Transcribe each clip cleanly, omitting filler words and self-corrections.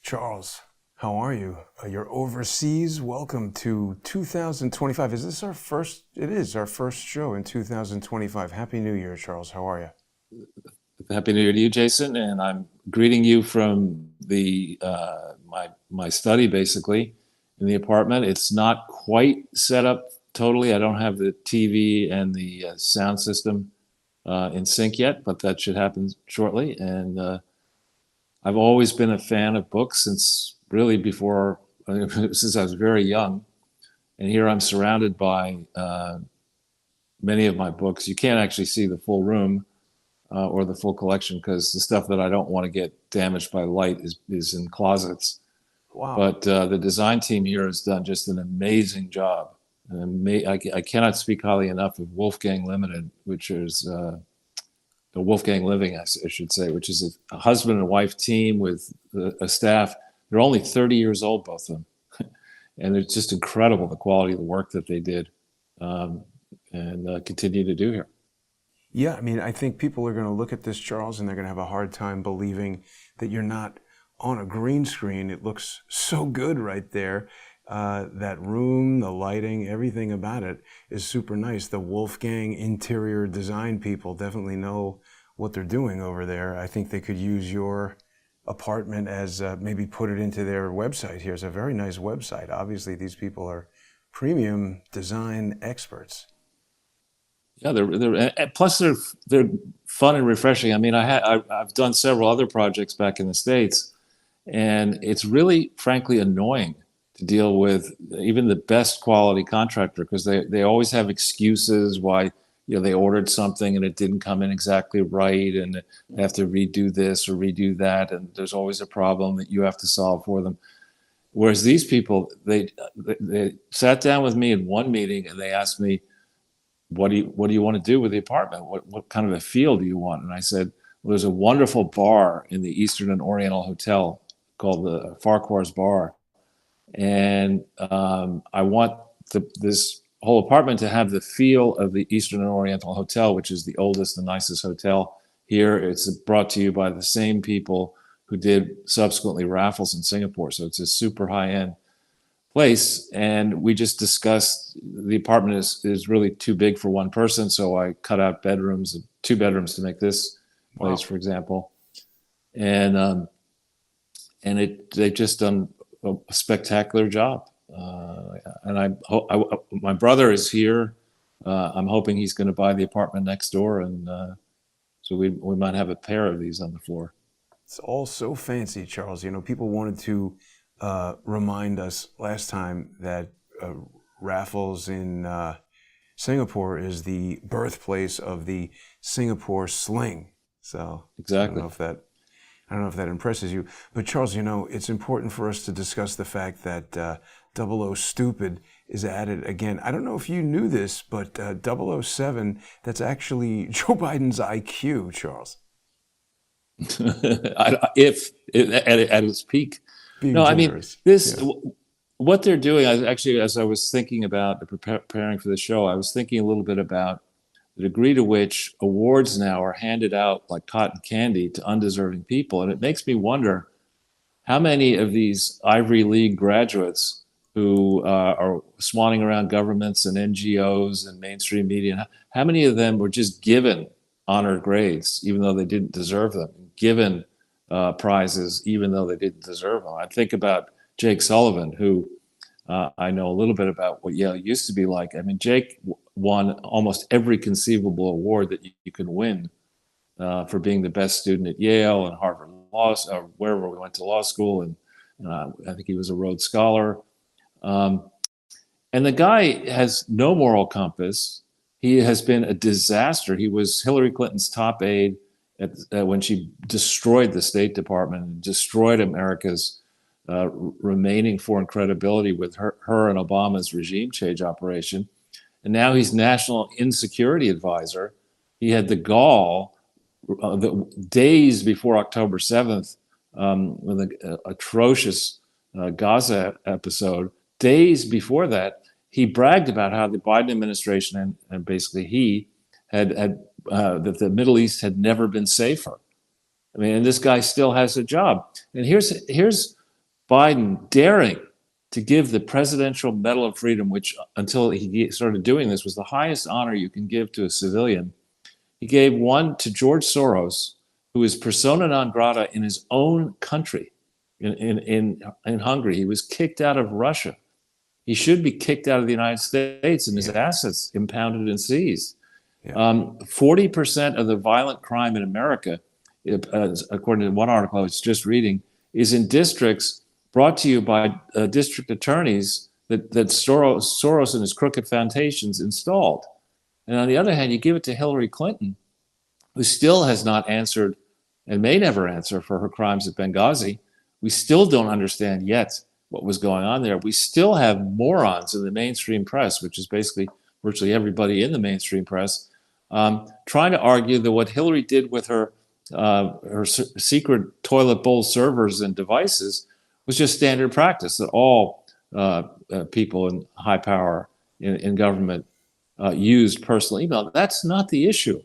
Charles, how are you? You're overseas. Welcome to 2025. Is this our first? It is our first show in 2025. Happy New Year, Charles. How are you? Happy New Year to you, Jason, and I'm greeting you from the my study, basically, in the apartment. It's not quite set up totally. I don't have the TV and the sound system in sync yet, but that should happen shortly. And I've always been a fan of books since really before, since I was very young. And here I'm surrounded by many of my books. You can't actually see the full room or the full collection because the stuff that I don't want to get damaged by light is in closets. Wow. But the design team here has done just an amazing job. I cannot speak highly enough of Wolfgang Limited, which is the Wolfgang Living, I should say, which is a husband and wife team with a staff. They're only 30 years old, both of them. And it's just incredible the quality of the work that they did and continue to do here. Yeah, I mean, I think people are going to look at this, Charles, and they're going to have a hard time believing that you're not on a green screen. It looks so good right there. That room, the lighting, everything about it is super nice. The Wolfgang interior design people definitely know what they're doing over there. I think they could use your apartment as maybe put it into their website. Here's a very nice website. Obviously, these people are premium design experts. Yeah, plus they're fun and refreshing. I mean, I've done several other projects back in the States, and it's really, frankly, annoying to deal with even the best quality contractor because they always have excuses why they ordered something and it didn't come in exactly right, and they have to redo this or redo that, and there's always a problem that you have to solve for them. Whereas these people, they sat down with me in one meeting and they asked me, what do you want to do with the apartment? What kind of a feel do you want? And I said, well, there's a wonderful bar in the Eastern and Oriental Hotel called the Farquhar's Bar, and I want this whole apartment to have the feel of the Eastern and Oriental Hotel, which is the oldest and nicest hotel here. It's brought to you by the same people who did subsequently Raffles in Singapore, so it's a super high-end place. And we just discussed the apartment is really too big for one person, so I cut out bedrooms, 2 bedrooms to make this place, Wow. for example. And they've just done a spectacular job. And my brother is here. I'm hoping he's going to buy the apartment next door, and so we might have a pair of these on the floor. It's all so fancy, Charles. You know, people wanted to remind us last time that Raffles in Singapore is the birthplace of the Singapore sling. So I don't Exactly. know if that I don't know if that impresses you, but Charles, you know, it's important for us to discuss the fact that 00 stupid is added again. I don't know if you knew this, but 007, that's actually Joe Biden's IQ, Charles. If at its peak. Being No, I mean generous. this. Yeah. What they're doing. Actually, as I was thinking about preparing for the show, I was thinking a little bit about the degree to which awards now are handed out like cotton candy to undeserving people, and it makes me wonder how many of these Ivy League graduates who are swanning around governments and NGOs and mainstream media, how many of them were just given honored grades even though they didn't deserve them, given prizes even though they didn't deserve them? I think about Jake Sullivan, who I know a little bit about what Yale used to be like. I mean, Jake won almost every conceivable award that you can win for being the best student at Yale and Harvard Law, or wherever we went to law school, and I think he was a Rhodes Scholar. Um, and the guy has no moral compass. He has been a disaster. He was Hillary Clinton's top aide when she destroyed the State Department and destroyed America's remaining foreign credibility with her and Obama's regime change operation. And now he's national insecurity advisor. He had the gall the days before October 7th, with an atrocious Gaza episode. Days before that, he bragged about how the Biden administration and basically he had that the Middle East had never been safer. I mean, and this guy still has a job. And here's Biden daring to give the Presidential Medal of Freedom, which until he started doing this was the highest honor you can give to a civilian. He gave one to George Soros, who is persona non grata in his own country, in Hungary. He was kicked out of Russia. He should be kicked out of the United States and his assets impounded and seized. 40% of the violent crime in America, according to one article I was just reading, is in districts brought to you by district attorneys that Soros and his crooked foundations installed. And on the other hand, you give it to Hillary Clinton, who still has not answered and may never answer for her crimes at Benghazi. We still don't understand yet what was going on there. We still have morons in the mainstream press, which is basically virtually everybody in the mainstream press, trying to argue that what Hillary did with her secret toilet bowl servers and devices was just standard practice, that all people in high power in government used personal email. That's not the issue.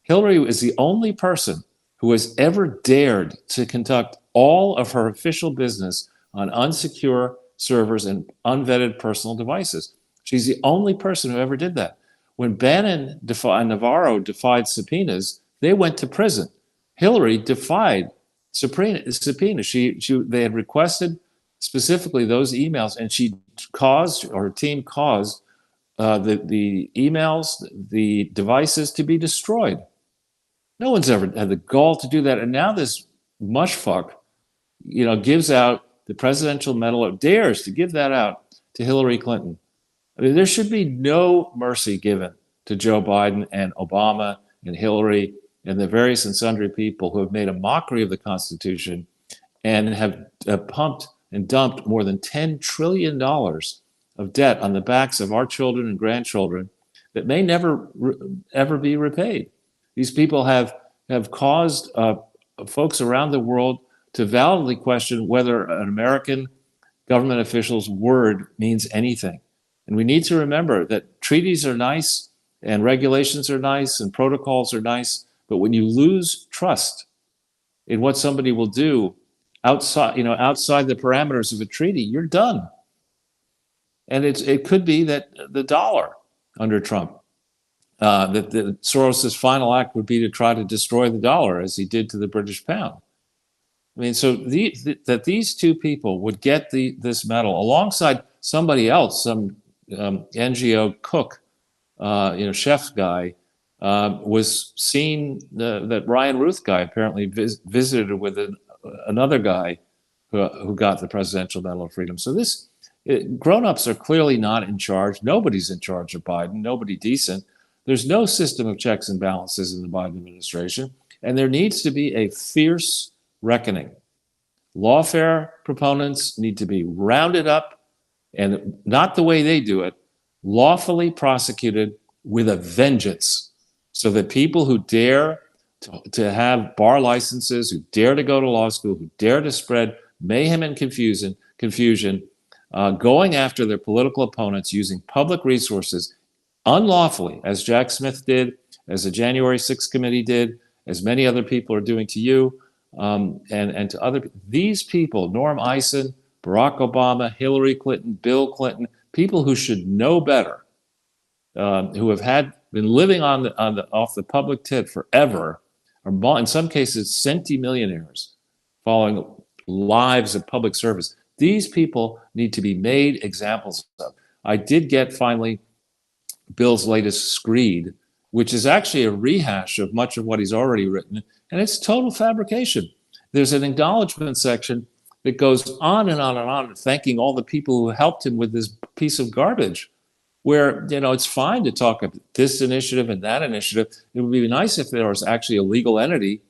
Hillary is the only person who has ever dared to conduct all of her official business on unsecure servers and unvetted personal devices. She's the only person who ever did that. When Bannon and Navarro defied subpoenas, they went to prison. Hillary defied subpoenas. They had requested specifically those emails, and she caused, or her team caused, the emails, the devices to be destroyed. No one's ever had the gall to do that. And now this mushfuck, gives out the Presidential Medal, or dares to give that out to Hillary Clinton. I mean, there should be no mercy given to Joe Biden and Obama and Hillary and the various and sundry people who have made a mockery of the Constitution and have pumped and dumped more than $10 trillion of debt on the backs of our children and grandchildren that may never ever be repaid. These people have caused folks around the world to validly question whether an American government official's word means anything. And we need to remember that treaties are nice and regulations are nice and protocols are nice, but when you lose trust in what somebody will do outside the parameters of a treaty, you're done. And it could be that the dollar under Trump, that Soros's final act would be to try to destroy the dollar, as he did to the British pound. I mean, so that these two people would get this medal alongside somebody else, some NGO cook, chef guy, was seen, that Ryan Ruth guy apparently visited with another guy who got the Presidential Medal of Freedom. So grown-ups are clearly not in charge. Nobody's in charge of Biden, nobody decent. There's no system of checks and balances in the Biden administration, and there needs to be a fierce reckoning. Lawfare proponents need to be rounded up, and not the way they do it, lawfully prosecuted with a vengeance, so that people who dare to have bar licenses, who dare to go to law school, who dare to spread mayhem and confusion, going after their political opponents using public resources unlawfully, as Jack Smith did, as the January 6th committee did, as many other people are doing to you, and to other people. These people, Norm Eisen, Barack Obama, Hillary Clinton, Bill Clinton, people who should know better, who have been living off the public tit forever, are in some cases centimillionaires, following lives of public service. These people need to be made examples of. I did get finally Bill's latest screed, which is actually a rehash of much of what he's already written, and it's total fabrication. There's an acknowledgement section that goes on and on and on, thanking all the people who helped him with this piece of garbage, where, it's fine to talk about this initiative and that initiative. It would be nice if there was actually a legal entity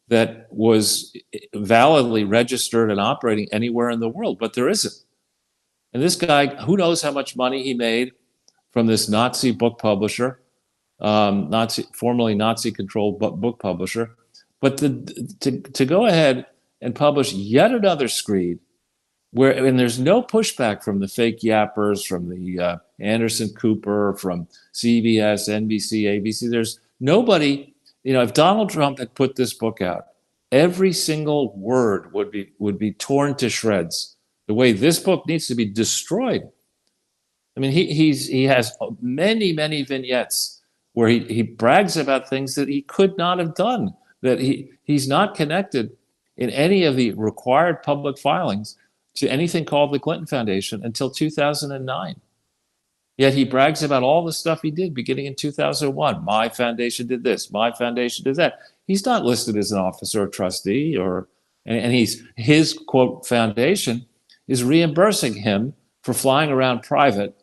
that was validly registered and operating anywhere in the world, but there isn't. And this guy, who knows how much money he made from this Nazi book publisher, formerly Nazi-controlled book publisher, but to go ahead and publish yet another screed, and there's no pushback from the fake yappers, from the Anderson Cooper, from CBS, NBC, ABC. There's nobody. If Donald Trump had put this book out, every single word would be torn to shreds the way this book needs to be destroyed. I mean, he has many vignettes where he brags about things that he could not have done, that he's not connected in any of the required public filings to anything called the Clinton Foundation until 2009. Yet he brags about all the stuff he did beginning in 2001. My foundation did this. My foundation did that. He's not listed as an officer or trustee, and his quote foundation is reimbursing him for flying around private,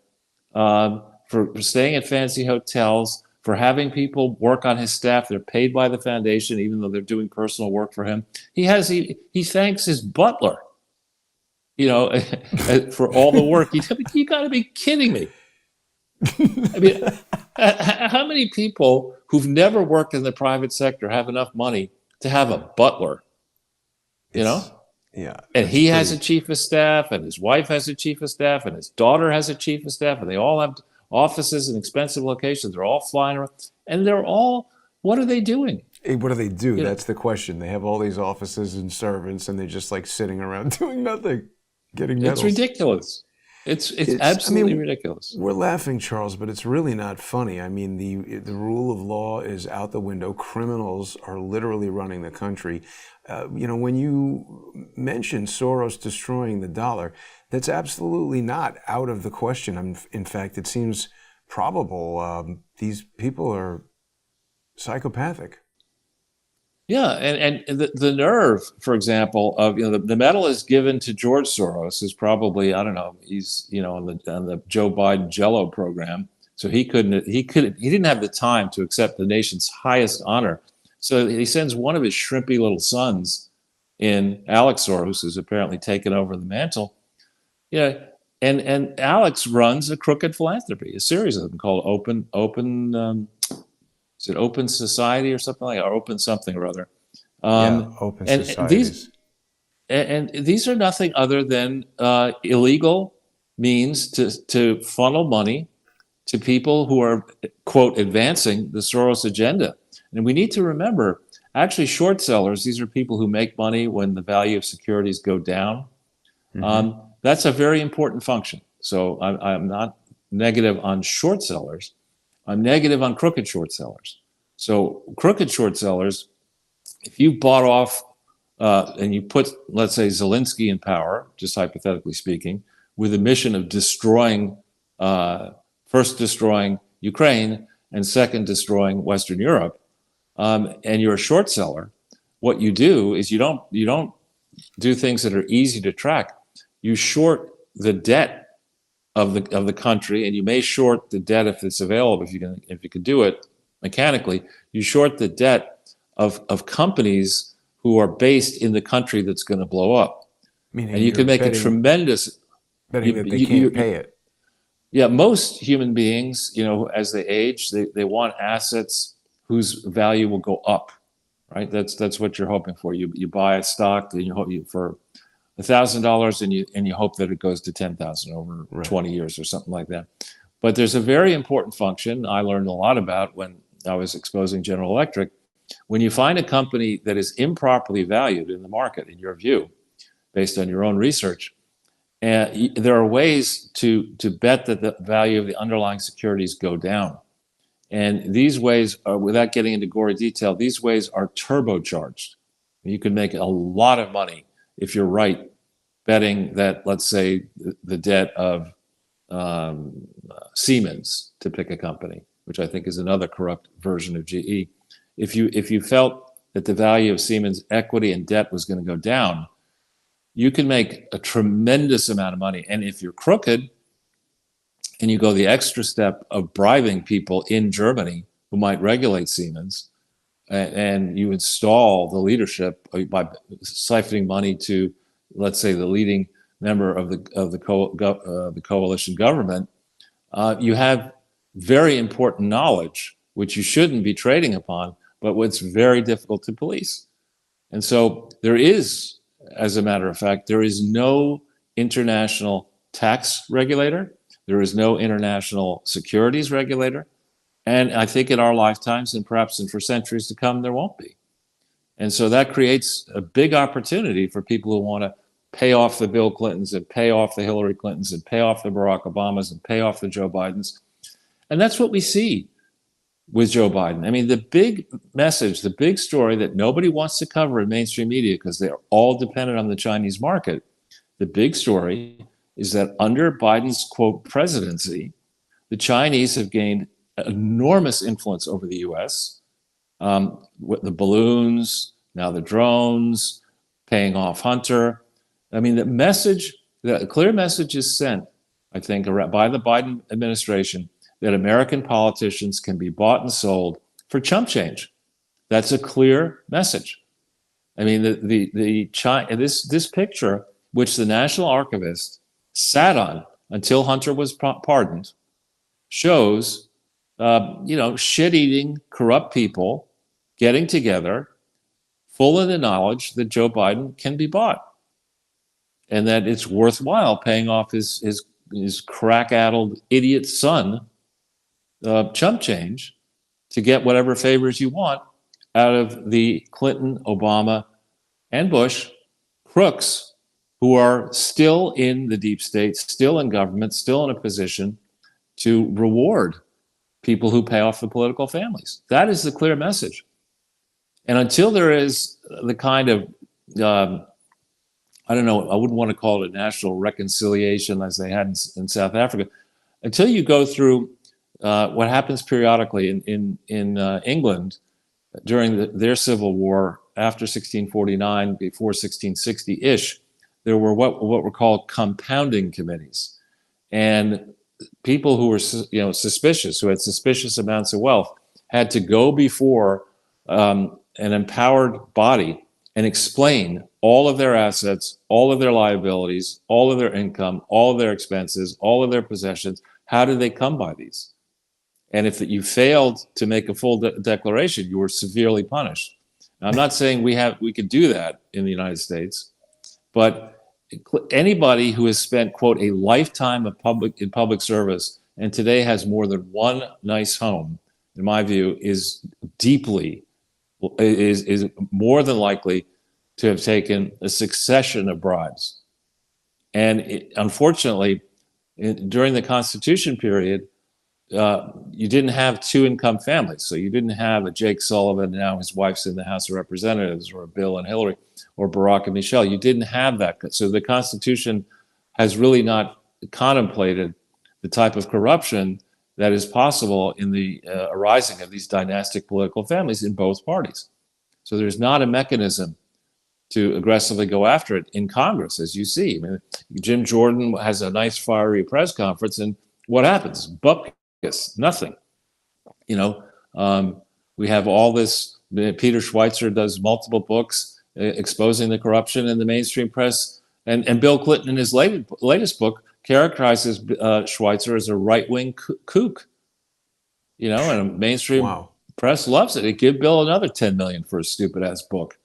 for staying at fancy hotels, for having people work on his staff. They're paid by the foundation, even though they're doing personal work for him. He thanks his butler, for all the work. You got to be kidding me. I mean, how many people who've never worked in the private sector have enough money to have a butler? Yeah. And he has a chief of staff, and his wife has a chief of staff, and his daughter has a chief of staff, and they all have offices in expensive locations. They're all flying around, and what are they doing? Hey, what do they do? That's the question. They have all these offices and servants, and they're just like sitting around doing nothing, getting medals. It's ridiculous. It's absolutely ridiculous. We're laughing, Charles, but it's really not funny. I mean, the rule of law is out the window. Criminals are literally running the country. When you mention Soros destroying the dollar, that's absolutely not out of the question. In fact, it seems probable. These people are psychopathic. Yeah, and the nerve, for example, of the medal is given to George Soros, who's probably, I don't know, he's on the Joe Biden Jello program, so he didn't have the time to accept the nation's highest honor, so he sends one of his shrimpy little sons in, Alex Soros, who's apparently taken over the mantle, and Alex runs a crooked philanthropy, a series of them called Open. Is it Open Society or something like that, or Open something or other? Open Societies. These are nothing other than illegal means to funnel money to people who are, quote, advancing the Soros agenda. And we need to remember, actually, short sellers, these are people who make money when the value of securities go down. Mm-hmm. That's a very important function. So I'm not negative on short sellers. I'm negative on crooked short sellers. So crooked short sellers, if you bought off and you put, let's say, Zelensky in power, just hypothetically speaking, with a mission of first destroying Ukraine and second destroying Western Europe, and you're a short seller, what you do is you don't do things that are easy to track. You short the debt of the country, and you may short the debt if it's available, if you can do it mechanically. You short the debt of companies who are based in the country that's going to blow up. Meaning and you can make a tremendous betting that they can't pay it. Yeah, most human beings, as they age, they want assets whose value will go up, right? That's what you're hoping for. You buy a stock and you hope for $1,000 and you hope that it goes to 10,000 over 20 years or something like that. But there's a very important function I learned a lot about when I was exposing General Electric. When you find a company that is improperly valued in the market, in your view, based on your own research, there are ways to bet that the value of the underlying securities go down. And these ways are, without getting into gory detail, these ways are turbocharged. You can make a lot of money if you're right, betting that, let's say, the debt of Siemens, to pick a company, which I think is another corrupt version of GE. If you felt that the value of Siemens equity and debt was going to go down, you can make a tremendous amount of money. And if you're crooked and you go the extra step of bribing people in Germany who might regulate Siemens, and you install the leadership by siphoning money to, let's say, the leading member of the coalition government, you have very important knowledge, which you shouldn't be trading upon, but what's very difficult to police. And so there is, as a matter of fact, there is no international tax regulator. There is no international securities regulator. And I think in our lifetimes, and perhaps for centuries to come, there won't be. And so that creates a big opportunity for people who want to pay off the Bill Clintons and pay off the Hillary Clintons and pay off the Barack Obamas and pay off the Joe Bidens. And that's what we see with Joe Biden. I mean, the big message, the big story that nobody wants to cover in mainstream media because they're all dependent on the Chinese market. The big story is that under Biden's, quote, presidency, the Chinese have gained enormous influence over the US. With the balloons, now the drones, paying off Hunter. I mean, the clear message is sent, I think, by the Biden administration that American politicians can be bought and sold for chump change. That's a clear message. I mean, this picture, which the National Archivist sat on until Hunter was pardoned, shows, shit-eating, corrupt people getting together, full of the knowledge that Joe Biden can be bought, and that it's worthwhile paying off his crack-addled idiot son chump change to get whatever favors you want out of the Clinton, Obama, and Bush crooks who are still in the deep state, still in government, still in a position to reward people who pay off the political families. That is the clear message. And until there is the kind of, I don't know, I wouldn't want to call it a national reconciliation as they had in South Africa, until you go through what happens periodically in England during their civil war after 1649, before 1660-ish, there were what were called compounding committees. And people who were suspicious, who had suspicious amounts of wealth, had to go before an empowered body and explain all of their assets, all of their liabilities, all of their income, all of their expenses, all of their possessions. How did they come by these? And if you failed to make a full declaration, you were severely punished. Now, I'm not saying we could do that in the United States, but anybody who has spent, quote, a lifetime of public service and today has more than one nice home, in my view, is more than likely to have taken a succession of bribes. And unfortunately, during the Constitution period, you didn't have two-income families. So you didn't have a Jake Sullivan, and now his wife's in the House of Representatives, or a Bill and Hillary, or Barack and Michelle. You didn't have that. So the Constitution has really not contemplated the type of corruption that is possible in the arising of these dynastic political families in both parties. So there's not a mechanism to aggressively go after it in Congress, as you see. I mean, Jim Jordan has a nice fiery press conference, and what happens? Bupkis, nothing. We have all this. Peter Schweitzer does multiple books exposing the corruption in the mainstream press, and Bill Clinton, in his latest book, characterizes Schweitzer as a right-wing kook. And a mainstream press loves it. It give Bill another $10 million for a stupid-ass book.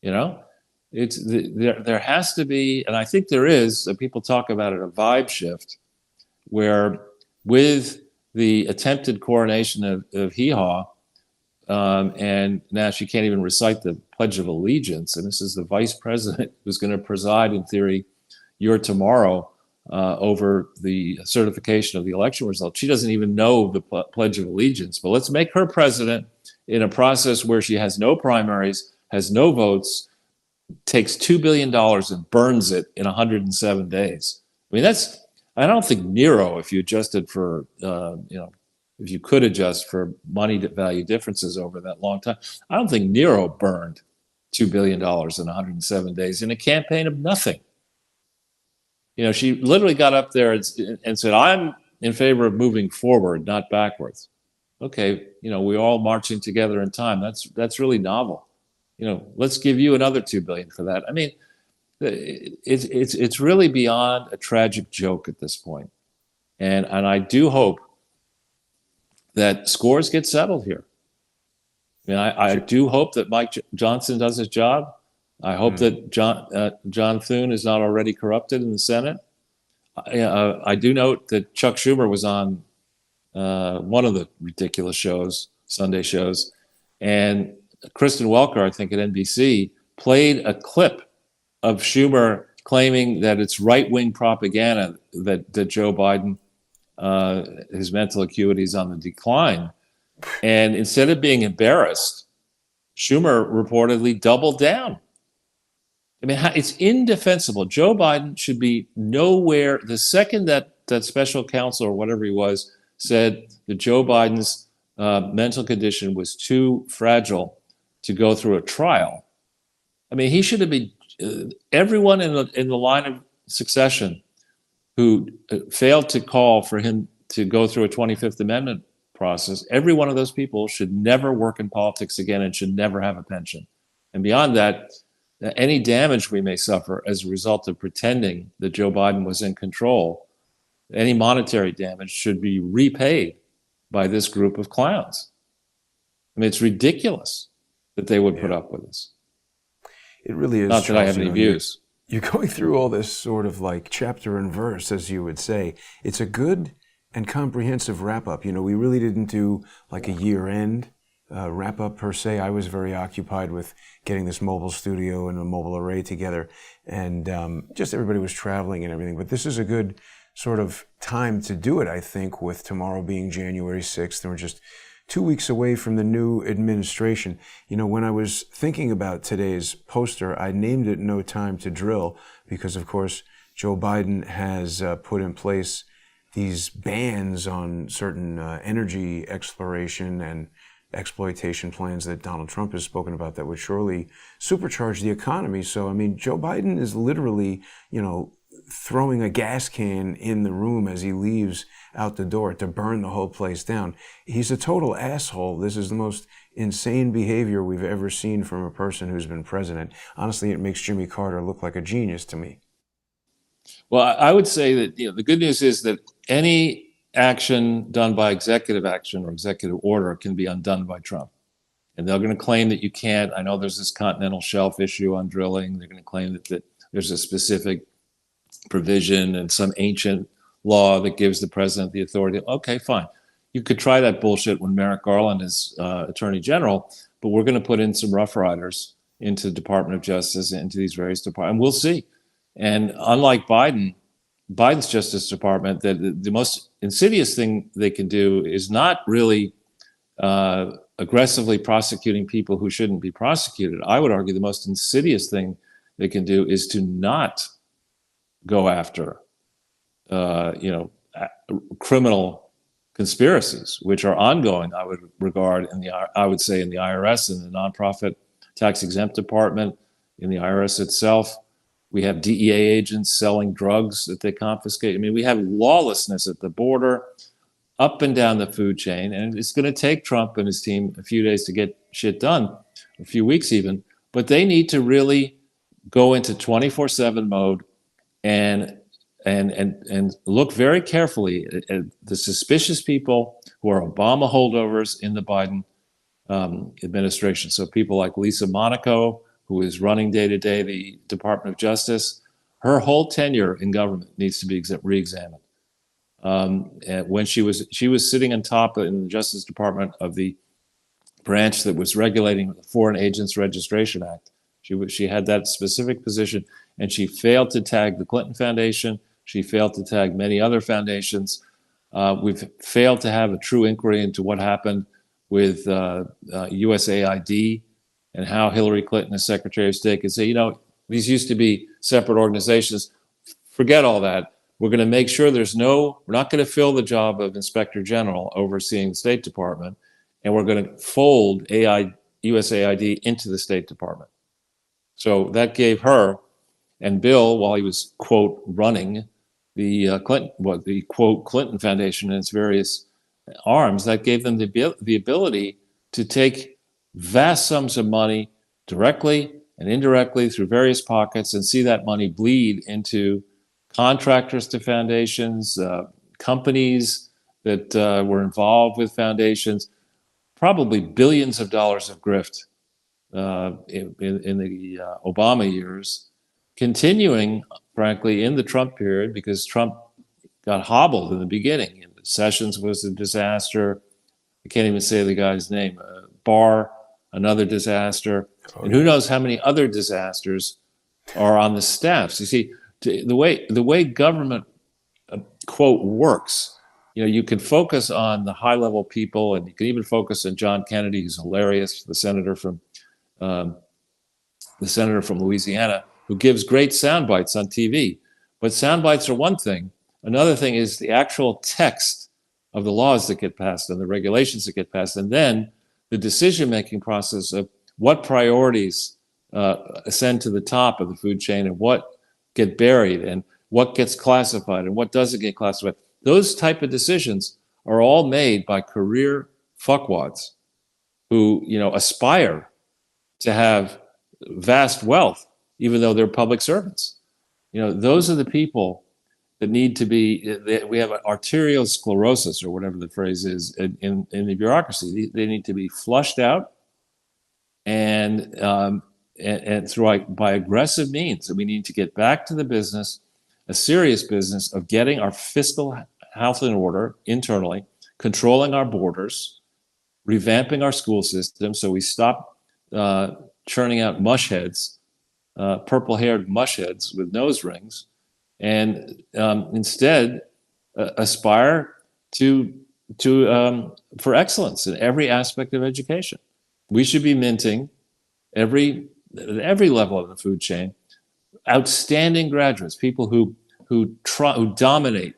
There has to be, and I think there is. People talk about it, a vibe shift, where with the attempted coronation of Hee Haw, and now she can't even recite the Pledge of Allegiance, and this is the vice president who's going to preside, in theory, tomorrow over the certification of the election results. She doesn't even know the Pledge of Allegiance, but let's make her president in a process where she has no primaries, has no votes, takes $2 billion and burns it in 107 days. I mean, I don't think Nero, if you adjusted for, if you could adjust for money value differences over that long time, I don't think Nero burned $2 billion in 107 days in a campaign of nothing. She literally got up there and said, I'm in favor of moving forward, not backwards. Okay, we're all marching together in time. That's really novel. Let's give you another $2 billion for that. I mean, it's really beyond a tragic joke at this point. And I do hope that scores get settled here. I mean, I do hope that Mike Johnson does his job. I hope that John Thune is not already corrupted in the Senate. I do note that Chuck Schumer was on one of the ridiculous shows, Sunday shows, and Kristen Welker, I think at NBC, played a clip of Schumer claiming that it's right-wing propaganda that Joe Biden, his mental acuity is on the decline. And instead of being embarrassed, Schumer reportedly doubled down. I mean, it's indefensible. Joe Biden should be nowhere. The second that special counsel or whatever he was said that Joe Biden's mental condition was too fragile to go through a trial, I mean, he should have been. Everyone in the line of succession who failed to call for him to go through a 25th Amendment process, every one of those people should never work in politics again and should never have a pension. And beyond that, any damage we may suffer as a result of pretending that Joe Biden was in control, any monetary damage should be repaid by this group of clowns. I mean, it's ridiculous that they would put up with this. It really is. Not that I have any views. You're going through all this sort of like chapter and verse, as you would say. It's a good and comprehensive wrap up. You know, we really didn't do like a year end wrap up per se. I was very occupied with getting this mobile studio and a mobile array together, and just everybody was traveling and everything. But this is a good sort of time to do it, I think, with tomorrow being January 6th, and we're just 2 weeks away from the new administration. You know, when I was thinking about today's poster, I named it No Time to Drill because, of course, Joe Biden has put in place these bans on certain energy exploration and exploitation plans that Donald Trump has spoken about that would surely supercharge the economy. So, I mean, Joe Biden is literally, you know, throwing a gas can in the room as he leaves out the door to burn the whole place down. He's a total asshole. This is the most insane behavior we've ever seen from a person who's been president. Honestly, it makes Jimmy Carter look like a genius to me. Well, I would say that, you know, the good news is that any action done by executive action or executive order can be undone by Trump. And they're going to claim that you can't. I know there's this continental shelf issue on drilling. They're going to claim that there's a specific provision and some ancient law that gives the president the authority. Okay, fine. You could try that bullshit when Merrick Garland is Attorney General, but we're going to put in some Rough Riders into the Department of Justice, into these various departments, and we'll see. And unlike Biden's Justice Department, that the most insidious thing they can do is not really aggressively prosecuting people who shouldn't be prosecuted. I would argue the most insidious thing they can do is to not go after, criminal conspiracies, which are ongoing. I would regard I would say in the IRS, in the nonprofit tax exempt department, in the IRS itself. We have DEA agents selling drugs that they confiscate. I mean, we have lawlessness at the border, up and down the food chain, and it's going to take Trump and his team a few days to get shit done, a few weeks even. But they need to really go into 24/7 mode and look very carefully at the suspicious people who are Obama holdovers in the Biden administration. So people like Lisa Monaco, who is running day-to-day the Department of Justice, her whole tenure in government needs to be re-examined. And when she was sitting on top in the Justice Department of the branch that was regulating the Foreign Agents Registration Act. She had that specific position, and she failed to tag the Clinton Foundation. She failed to tag many other foundations. We've failed to have a true inquiry into what happened with USAID and how Hillary Clinton, as Secretary of State, could say, you know, these used to be separate organizations. Forget all that. We're going to make sure we're not going to fill the job of Inspector General overseeing the State Department, and we're going to fold USAID into the State Department. So that gave her and Bill, while he was, quote, running the Clinton Foundation and its various arms, that gave them the ability to take vast sums of money directly and indirectly through various pockets and see that money bleed into contractors to foundations, companies that were involved with foundations, probably billions of dollars of grift in the Obama years, continuing, frankly, in the Trump period, because Trump got hobbled in the beginning. Sessions was a disaster. I can't even say the guy's name. Barr, another disaster. And who knows how many other disasters are on the staffs. You see, the way government quote works. You can focus on the high level people, and you can even focus on John Kennedy, who's hilarious, um, the senator from Louisiana, who gives great sound bites on TV. But sound bites are one thing. Another thing is the actual text of the laws that get passed and the regulations that get passed, and then the decision-making process of what priorities ascend to the top of the food chain and what get buried and what gets classified and what doesn't get classified. Those type of decisions are all made by career fuckwads who aspire to have vast wealth, even though they're public servants. Those are the people that need to be. We have arterial sclerosis, or whatever the phrase is, in the bureaucracy. They need to be flushed out, and through by aggressive means. And we need to get back to the business, a serious business of getting our fiscal house in order internally, controlling our borders, revamping our school system so we stop churning out mush heads, purple-haired mush heads with nose rings, and instead aspire to for excellence in every aspect of education. We should be minting at every level of the food chain outstanding graduates, people who dominate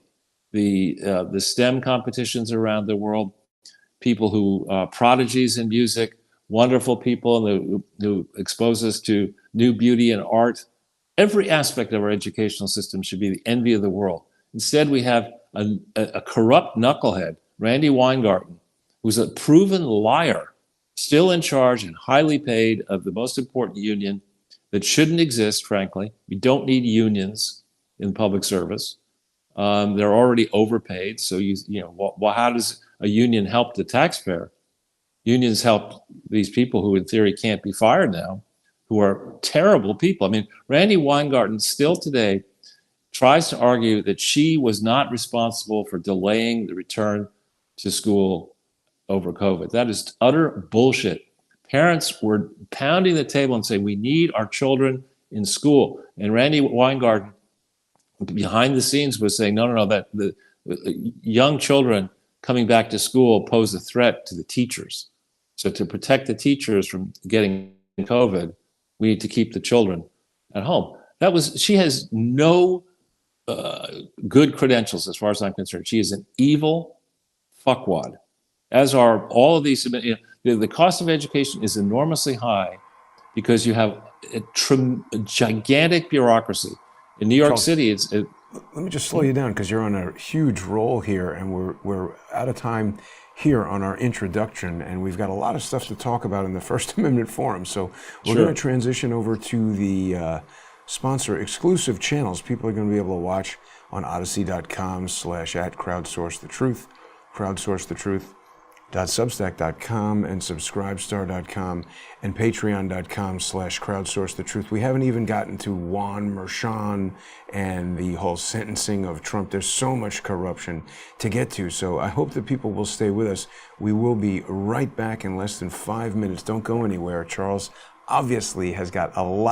the STEM competitions around the world, people who prodigies in music, wonderful people who expose us to new beauty and art. Every aspect of our educational system should be the envy of the world. Instead, we have a corrupt knucklehead, Randy Weingarten, who's a proven liar, still in charge and highly paid of the most important union that shouldn't exist, frankly. We don't need unions in public service. They're already overpaid. So how does a union help the taxpayer? Unions help these people who, in theory, can't be fired now, who are terrible people. I mean, Randy Weingarten still today tries to argue that she was not responsible for delaying the return to school over COVID. That is utter bullshit. Parents were pounding the table and saying, we need our children in school. And Randy Weingarten, behind the scenes, was saying, no, that the young children coming back to school pose a threat to the teachers. So to protect the teachers from getting COVID, we need to keep the children at home. She has no good credentials as far as I'm concerned. She is an evil fuckwad, as are all of these. The cost of education is enormously high because you have a gigantic bureaucracy. In New York Charles, City, let me just slow you down because you're on a huge roll here, and we're out of time here on our introduction, and we've got a lot of stuff to talk about in the First Amendment Forum. So we're going to transition over to the sponsor exclusive channels people are going to be able to watch on odyssey.com/@crowdsourcethetruth, crowdsourcethetruth.substack.com, and subscribestar.com, and patreon.com/crowdsourcethetruth. We haven't even gotten to Juan Merchan and the whole sentencing of Trump. There's so much corruption to get to, so I hope that people will stay with us. We will be right back in less than 5 minutes. Don't go anywhere. Charles obviously has got a lot